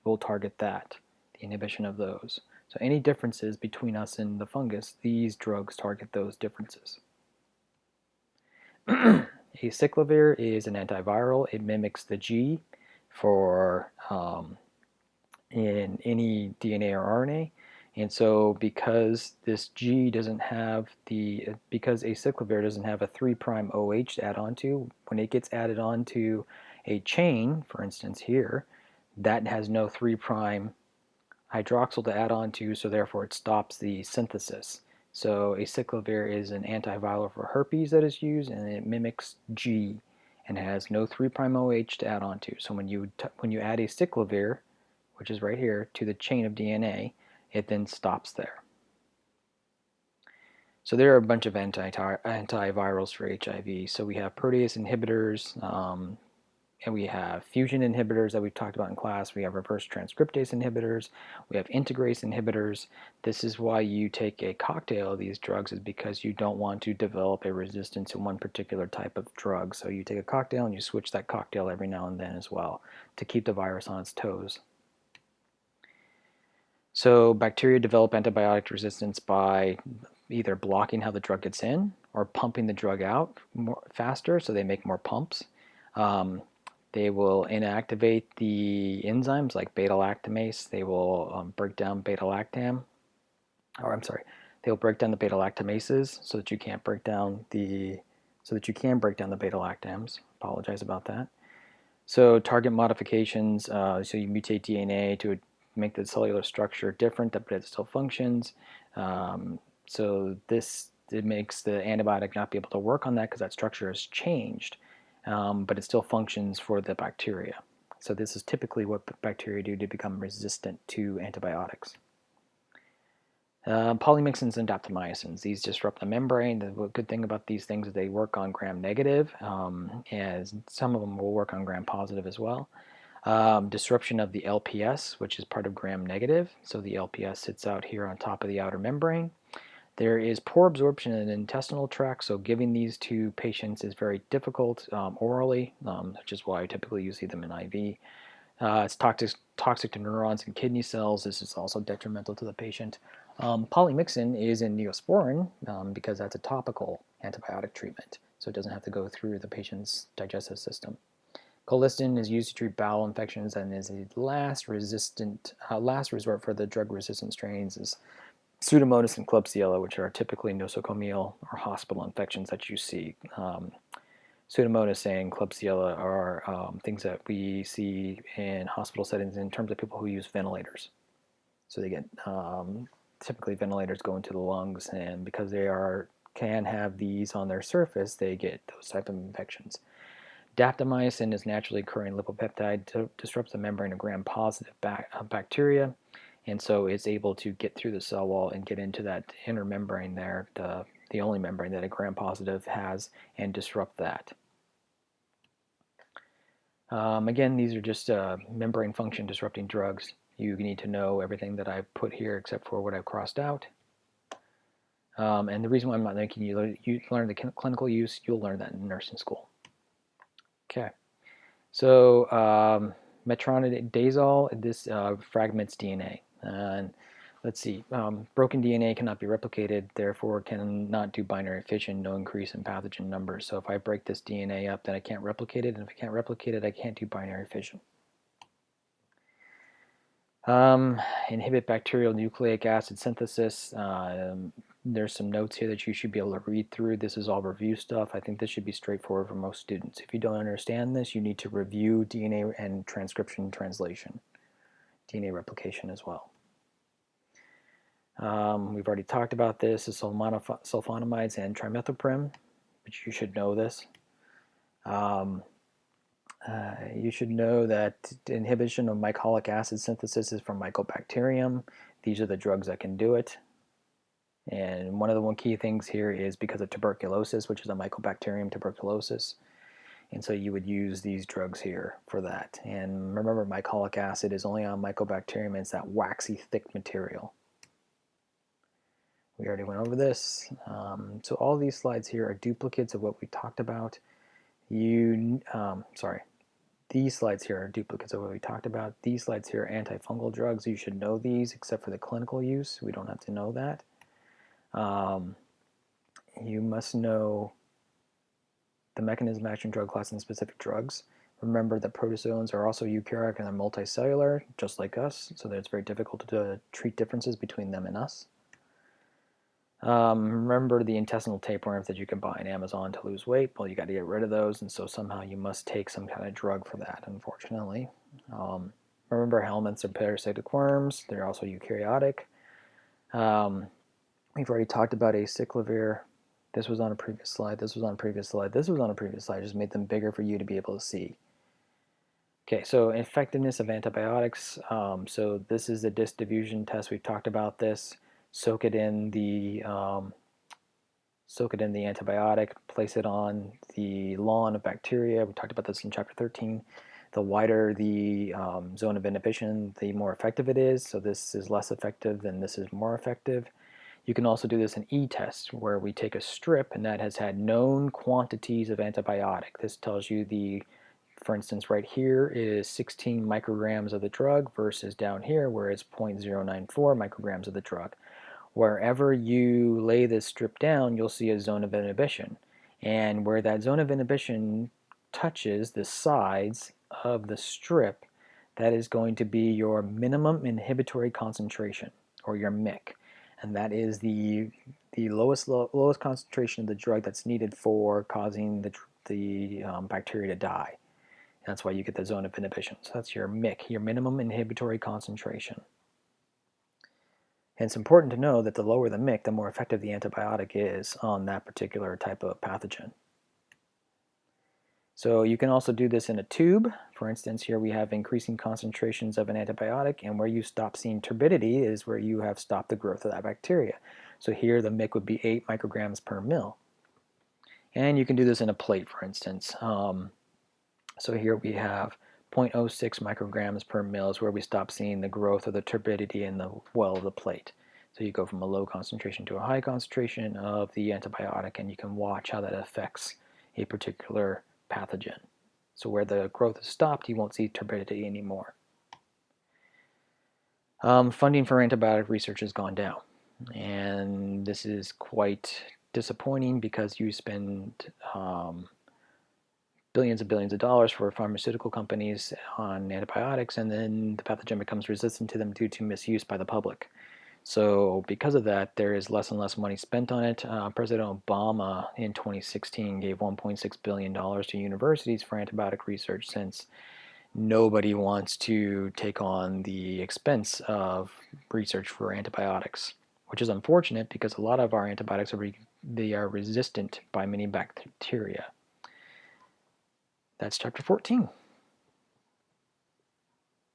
will target that, the inhibition of those. So any differences between us and the fungus, these drugs target those differences. Acyclovir is an antiviral. It mimics the G for in any DNA or RNA. And so because this G doesn't have because acyclovir doesn't have a 3' OH to add onto, when it gets added onto a chain, for instance here, that has no 3' hydroxyl to add onto, so therefore it stops the synthesis. So acyclovir is an antiviral for herpes that is used, and it mimics G and has no 3' OH to add onto. So when you add acyclovir, which is right here, to the chain of DNA, it then stops there. So there are a bunch of antivirals for HIV. So we have protease inhibitors, and we have fusion inhibitors that we've talked about in class. We have reverse transcriptase inhibitors. We have integrase inhibitors. This is why you take a cocktail of these drugs, is because you don't want to develop a resistance to one particular type of drug. So you take a cocktail and you switch that cocktail every now and then as well to keep the virus on its toes. So bacteria develop antibiotic resistance by either blocking how the drug gets in or pumping the drug out faster, so they make more pumps. They will inactivate the enzymes like beta-lactamase. They will break down beta-lactam, or I'm sorry, they'll break down the beta-lactamases so that you can break down the beta-lactams. Apologize about that. So target modifications, so you mutate DNA to make the cellular structure different, but it still functions. So it makes the antibiotic not be able to work on that because that structure has changed, but it still functions for the bacteria. So this is typically what bacteria do to become resistant to antibiotics. Polymyxins and daptomycins. These disrupt the membrane. The good thing about these things is they work on gram-negative, as some of them will work on gram-positive as well. Disruption of the LPS, which is part of gram-negative. So the LPS sits out here on top of the outer membrane. There is poor absorption in the intestinal tract, so giving these to patients is very difficult orally, which is why typically you see them in IV. It's toxic to neurons and kidney cells. This is also detrimental to the patient. Polymyxin is in Neosporin because that's a topical antibiotic treatment, so it doesn't have to go through the patient's digestive system. Colistin is used to treat bowel infections and is a last resort for the drug-resistant strains is Pseudomonas and Klebsiella, which are typically nosocomial or hospital infections that you see. Pseudomonas and Klebsiella are things that we see in hospital settings in terms of people who use ventilators. So they get typically ventilators go into the lungs, and because they can have these on their surface, they get those type of infections. Daptomycin is naturally occurring lipopeptide, disrupts the membrane of gram-positive bacteria, and so it's able to get through the cell wall and get into that inner membrane there, the only membrane that a gram-positive has, and disrupt that. Again, these are just membrane function disrupting drugs. You need to know everything that I've put here except for what I've crossed out. And the reason why I'm not making you learn the clinical use, you'll learn that in nursing school. Okay, so metronidazole, this fragments DNA. And let's see, broken DNA cannot be replicated, therefore cannot do binary fission, no increase in pathogen numbers. So if I break this DNA up, then I can't replicate it, and if I can't replicate it, I can't do binary fission. Inhibit bacterial nucleic acid synthesis. There's some notes here that you should be able to read through. This is all review stuff. I think this should be straightforward for most students. If you don't understand this, you need to review DNA and transcription translation, DNA replication as well. We've already talked about this, the sulfonamides and trimethoprim, but you should know this. You should know that inhibition of mycolic acid synthesis is from Mycobacterium. These are the drugs that can do it. And one of the key things here is because of tuberculosis, which is a Mycobacterium tuberculosis. And so you would use these drugs here for that. And remember, mycolic acid is only on Mycobacterium, and it's that waxy, thick material. We already went over this. So all these slides here are duplicates of what we talked about. these slides here are duplicates of what we talked about. These slides here are antifungal drugs. You should know these except for the clinical use. We don't have to know that. You must know the mechanism of action, drug class, and specific drugs. Remember that protozoans are also eukaryotic and they're multicellular, just like us, so that it's very difficult to treat differences between them and us. Remember the intestinal tapeworms that you can buy on Amazon to lose weight. Well, you got to get rid of those, and so somehow you must take some kind of drug for that, unfortunately. Remember helminths are parasitic worms. They're also eukaryotic. We've already talked about acyclovir. This was on a previous slide. This was on a previous slide. This was on a previous slide. I just made them bigger for you to be able to see. Okay, so effectiveness of antibiotics. So this is the disc diffusion test. We've talked about this. Soak it in the antibiotic, place it on the lawn of bacteria. We talked about this in chapter 13. The wider the zone of inhibition, the more effective it is. So this is less effective, then this is more effective. You can also do this in e-test, where we take a strip and that has had known quantities of antibiotic. This tells you for instance, right here is 16 micrograms of the drug versus down here where it's 0.094 micrograms of the drug. Wherever you lay this strip down, you'll see a zone of inhibition. And where that zone of inhibition touches the sides of the strip, that is going to be your minimum inhibitory concentration, or your MIC. And that is the lowest concentration of the drug that's needed for causing the bacteria to die. That's why you get the zone of inhibition. So that's your MIC, your minimum inhibitory concentration. And it's important to know that the lower the MIC, the more effective the antibiotic is on that particular type of pathogen. So you can also do this in a tube. For instance, here we have increasing concentrations of an antibiotic, and where you stop seeing turbidity is where you have stopped the growth of that bacteria. So here the MIC would be 8 micrograms per mil. And you can do this in a plate, for instance. So here we have 0.06 micrograms per mil is where we stop seeing the growth of the turbidity in the well of the plate. So you go from a low concentration to a high concentration of the antibiotic, and you can watch how that affects a particular pathogen. So where the growth is stopped, you won't see turbidity anymore. Funding for antibiotic research has gone down, and this is quite disappointing because you spend billions and billions of dollars for pharmaceutical companies on antibiotics, and then the pathogen becomes resistant to them due to misuse by the public. So because of that, there is less and less money spent on it. President Obama in 2016 gave $1.6 billion to universities for antibiotic research, since nobody wants to take on the expense of research for antibiotics, which is unfortunate because a lot of our antibiotics are resistant by many bacteria. That's chapter 14.